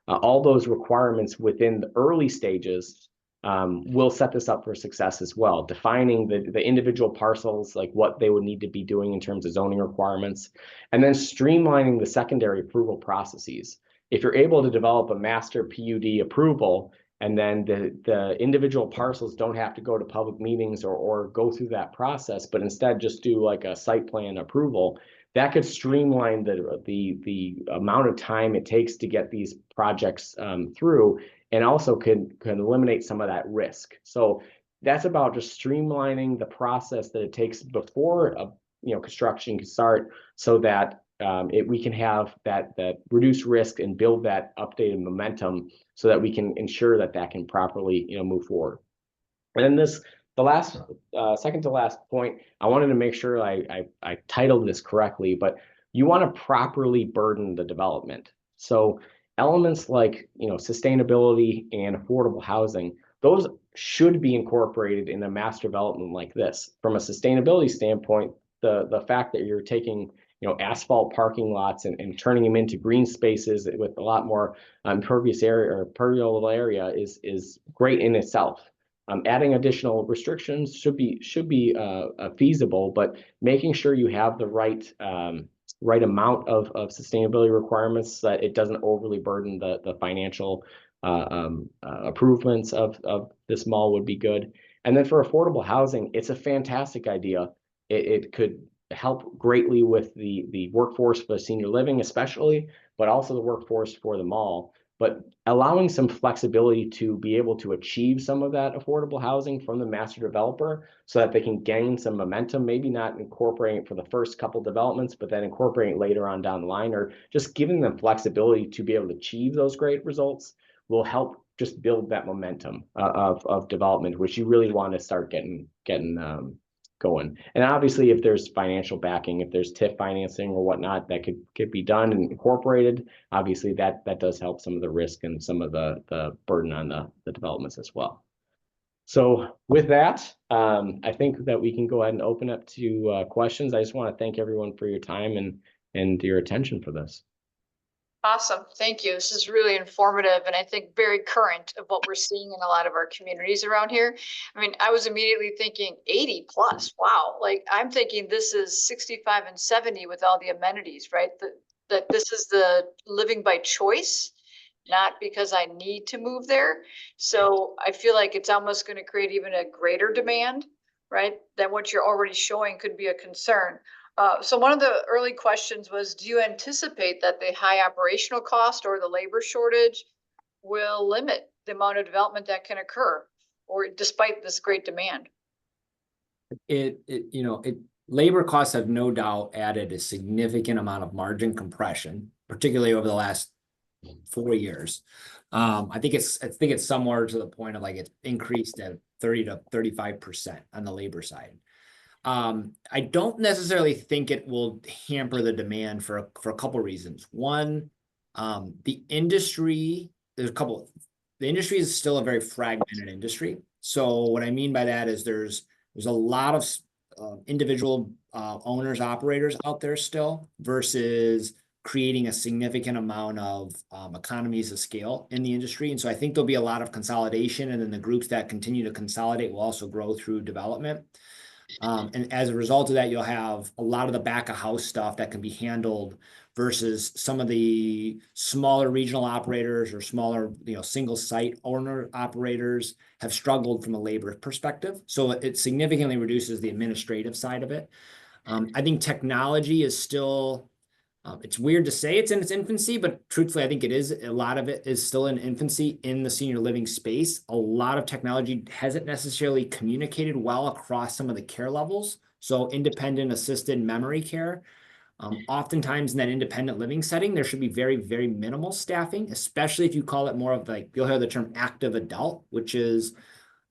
all those requirements within the early stages will set this up for success as well. Defining the individual parcels, like what they would need to be doing in terms of zoning requirements, and then streamlining the secondary approval processes. If you're able to develop a master PUD approval, and then the individual parcels don't have to go to public meetings or go through that process, but instead just do like a site plan approval, that could streamline the amount of time it takes to get these projects through, and also can eliminate some of that risk. So that's about just streamlining the process that it takes before construction can start, so that we can have that reduced risk and build that updated momentum, so that we can ensure that can properly move forward. And then the last second to last point, I wanted to make sure I titled this correctly, but you want to properly burden the development. So elements like sustainability and affordable housing, those should be incorporated in a master development like this. From a sustainability standpoint, the fact that you're taking asphalt parking lots and turning them into green spaces with a lot more impervious area or permeable area is great in itself. Adding additional restrictions should be feasible, but making sure you have the right amount of sustainability requirements, so that it doesn't overly burden the financial improvements of this mall would be good. And then for affordable housing, it's a fantastic idea. It could help greatly with the workforce for senior living especially, but also the workforce for the mall. But allowing some flexibility to be able to achieve some of that affordable housing from the master developer, so that they can gain some momentum, maybe not incorporating it for the first couple developments, but then incorporating it later on down the line, or just giving them flexibility to be able to achieve those great results, will help just build that momentum of development, which you really want to start getting going. And obviously, if there's financial backing, if there's TIF financing or whatnot, that could be done and incorporated. Obviously, that does help some of the risk and some of the burden on the developments as well. So with that, I think that we can go ahead and open up to questions. I just want to thank everyone for your time and your attention for this. Awesome. Thank you. This is really informative, and I think very current of what we're seeing in a lot of our communities around here. I mean, I was immediately thinking 80 plus. Wow. Like, I'm thinking this is 65 and 70 with all the amenities, right? That this is the living by choice, not because I need to move there. So I feel like it's almost going to create even a greater demand, right? Than what you're already showing could be a concern. So one of the early questions was, do you anticipate that the high operational cost or the labor shortage will limit the amount of development that can occur, or despite this great demand? Labor costs have no doubt added a significant amount of margin compression, particularly over the last 4 years. I think it's somewhere to the point of like it's increased at 30 to 35% on the labor side. I don't necessarily think it will hamper the demand for a couple of reasons. One, the industry is still a very fragmented industry. So what I mean by that is there's a lot of individual owners, operators out there still, versus creating a significant amount of economies of scale in the industry. And so I think there'll be a lot of consolidation, and then the groups that continue to consolidate will also grow through development. And as a result of that, you'll have a lot of the back of house stuff that can be handled, versus some of the smaller regional operators or smaller, single site owner operators have struggled from a labor perspective. So it significantly reduces the administrative side of it. I think technology is still It's weird to say it's in its infancy, but truthfully, I think it is. A lot of it is still in infancy in the senior living space. A lot of technology hasn't necessarily communicated well across some of the care levels. So independent assisted memory care. Oftentimes in that independent living setting, there should be very, very minimal staffing, especially if you call it more of like, you'll hear the term active adult, which is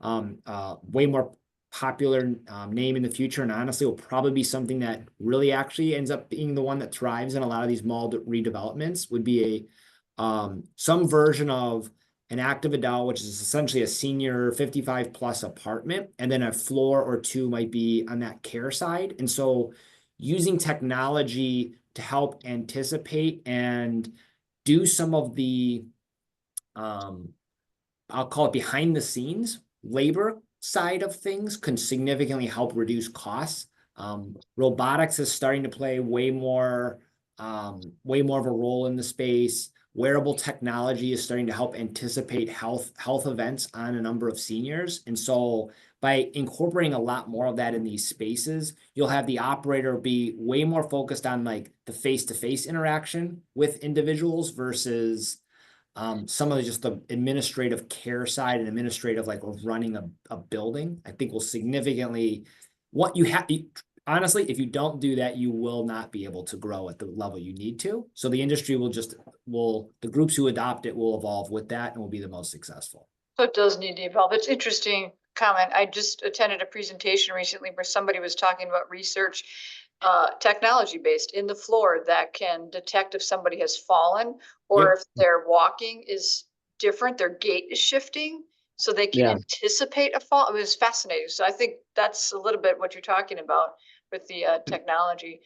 way more popular name in the future, and honestly will probably be something that really actually ends up being the one that thrives in a lot of these mall redevelopments, would be a some version of an active adult, which is essentially a senior 55 plus apartment, and then a floor or two might be on that care side. And so using technology to help anticipate and do some of the I'll call it behind the scenes labor side of things can significantly help reduce costs. Robotics is starting to play way more of a role in the space. Wearable technology is starting to help anticipate health events on a number of seniors. And so by incorporating a lot more of that in these spaces, you'll have the operator be way more focused on like the face-to-face interaction with individuals versus some of just the administrative care side and administrative like of running a building. I think will significantly what you have. Honestly, if you don't do that, you will not be able to grow at the level you need to. So the industry the groups who adopt it will evolve with that and will be the most successful. So it does need to evolve. It's interesting comment. I just attended a presentation recently where somebody was talking about research, technology based in the floor that can detect if somebody has fallen or Yep. if their walking is different, their gait is shifting, so they can anticipate a fall. It was fascinating. So I think that's a little bit what you're talking about with the technology.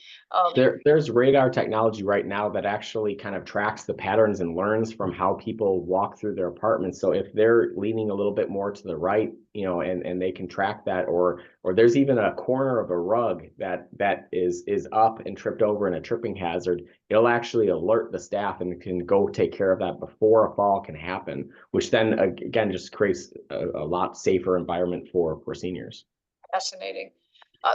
There's radar technology right now that actually kind of tracks the patterns and learns from how people walk through their apartments. So if they're leaning a little bit more to the right, and they can track that, or there's even a corner of a rug that is up and tripped over in a tripping hazard, it'll actually alert the staff and can go take care of that before a fall can happen, which then again just creates a lot safer environment for seniors. Fascinating.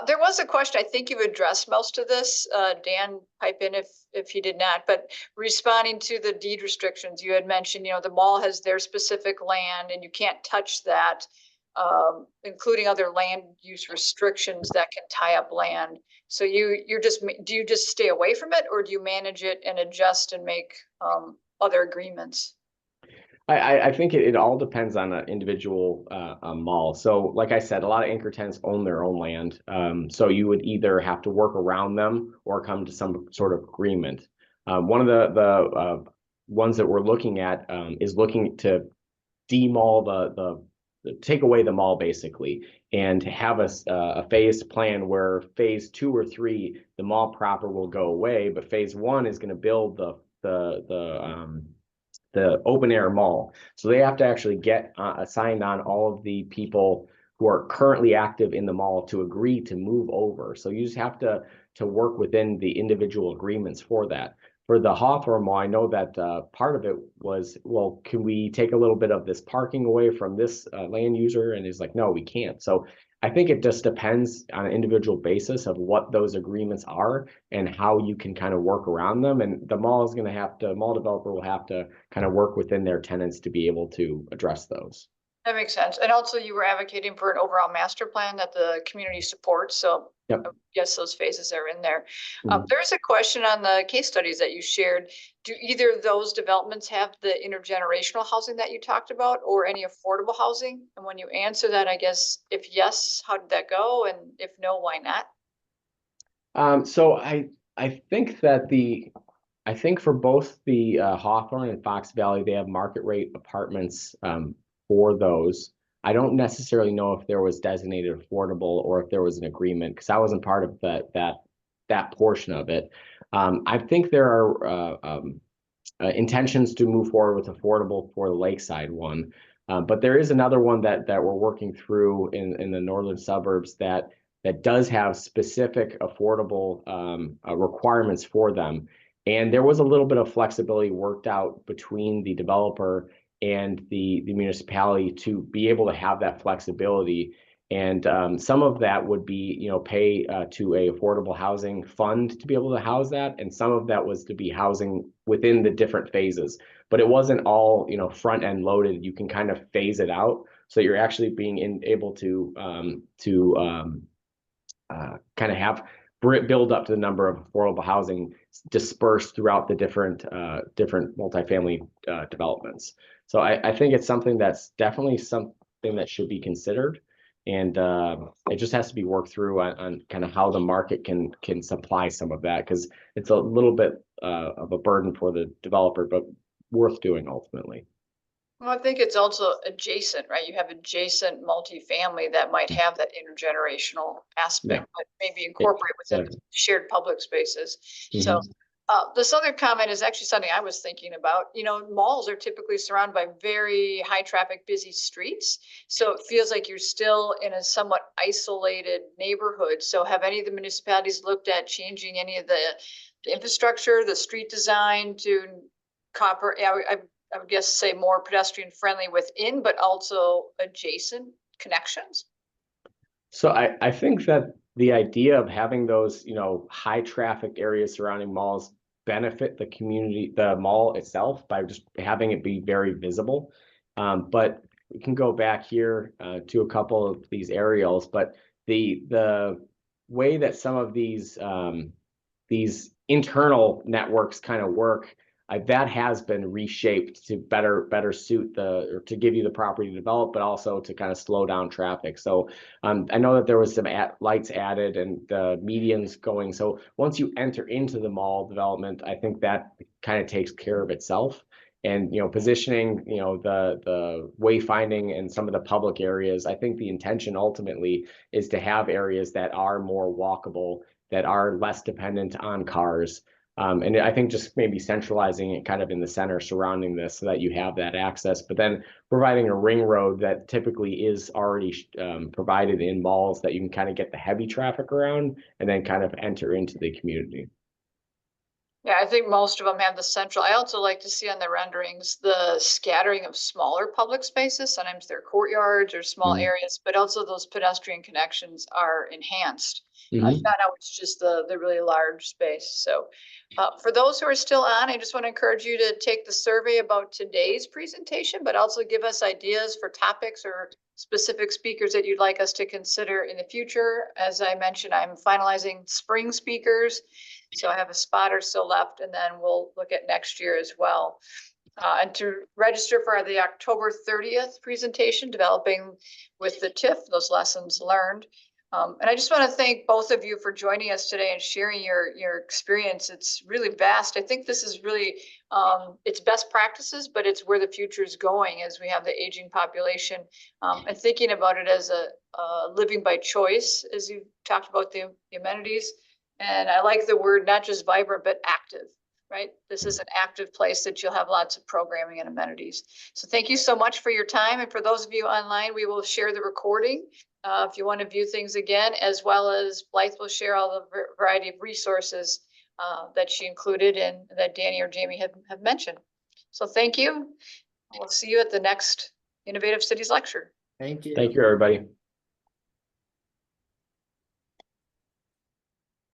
There was a question, I think you've addressed most of this. Dan, pipe in if you did not, but responding to the deed restrictions, you had mentioned, the mall has their specific land and you can't touch that, including other land use restrictions that can tie up land. So do you just stay away from it, or do you manage it and adjust and make other agreements? I think it all depends on an individual mall. So like I said, a lot of anchor tenants own their own land. So you would either have to work around them or come to some sort of agreement. One of the ones that we're looking at is looking to demall take away the mall basically, and have a phased plan where phase 2 or 3, the mall proper will go away, but phase 1 is going to build the open air mall. So they have to actually get assigned on all of the people who are currently active in the mall to agree to move over. So you just have to work within the individual agreements for that. For the Hawthorne Mall, I know that part of it was, well, can we take a little bit of this parking away from this land user? And he's like, no, we can't. So I think it just depends on an individual basis of what those agreements are and how you can kind of work around them. And the mall developer will have to kind of work within their tenants to be able to address those. That makes sense. And also you were advocating for an overall master plan that the community supports. So Yep. Yes, those phases are in there. Mhm. There is a question on the case studies that you shared. Do either of those developments have the intergenerational housing that you talked about, or any affordable housing? And when you answer that, I guess if yes, how did that go? And if no, why not? So I think for both the Hawthorne and Fox Valley, they have market rate apartments for those. I don't necessarily know if there was designated affordable or if there was an agreement, because I wasn't part of that portion of it. I think there are intentions to move forward with affordable for the Lakeside one, but there is another one that we're working through in the northern suburbs that does have specific affordable requirements for them. And there was a little bit of flexibility worked out between the developer and the municipality to be able to have that flexibility. And some of that would be, pay to a affordable housing fund to be able to house that. And some of that was to be housing within the different phases. But it wasn't all, front end loaded. You can kind of phase it out. So you're actually being able to kind of have build up to the number of affordable housing dispersed throughout the different multifamily developments. So I think it's something that's definitely something that should be considered. And it just has to be worked through on kind of how the market can supply some of that, because it's a little bit of a burden for the developer, but worth doing ultimately. Well, I think it's also adjacent, right? You have adjacent multifamily that might have that intergenerational aspect, but maybe incorporate within shared public spaces. So this other comment is actually something I was thinking about. Malls are typically surrounded by very high traffic, busy streets. So it feels like you're still in a somewhat isolated neighborhood. So have any of the municipalities looked at changing any of the infrastructure, the street design to I would guess say more pedestrian friendly within, but also adjacent connections? So I think that the idea of having those, high traffic areas surrounding malls benefit the community, the mall itself, by just having it be very visible. But we can go back here to a couple of these aerials, but the way that some of these internal networks kind of work, that has been reshaped to better suit or to give you the property to develop, but also to kind of slow down traffic. So I know that there was some lights added and the medians going. So once you enter into the mall development, I think that kind of takes care of itself. And positioning, the wayfinding and some of the public areas, I think the intention ultimately is to have areas that are more walkable, that are less dependent on cars. And I think just maybe centralizing it kind of in the center surrounding this, so that you have that access, but then providing a ring road that typically is already provided in malls, that you can kind of get the heavy traffic around and then kind of enter into the community. Yeah, I think most of them have the central. I also like to see on the renderings the scattering of smaller public spaces. Sometimes they're courtyards or small areas, but also those pedestrian connections are enhanced. Not how it's just the really large space. So for those who are still on, I just want to encourage you to take the survey about today's presentation, but also give us ideas for topics or specific speakers that you'd like us to consider in the future. As I mentioned, I'm finalizing spring speakers. So I have a spot or so left, and then we'll look at next year as well. And to register for the October 30th presentation, Developing with the TIF, those lessons learned. And I just want to thank both of you for joining us today and sharing your experience. It's really vast. I think this is really, it's best practices, but it's where the future is going as we have the aging population, and thinking about it as a living by choice, as you talked about the amenities. And I like the word, not just vibrant, but active, right? This is an active place that you'll have lots of programming and amenities. So thank you so much for your time. And for those of you online, we will share the recording if you want to view things again, as well as Blythe will share all the variety of resources that she included and that Danny or Jamie have mentioned. So thank you. We'll see you at the next Innovative Cities lecture. Thank you. Thank you, everybody.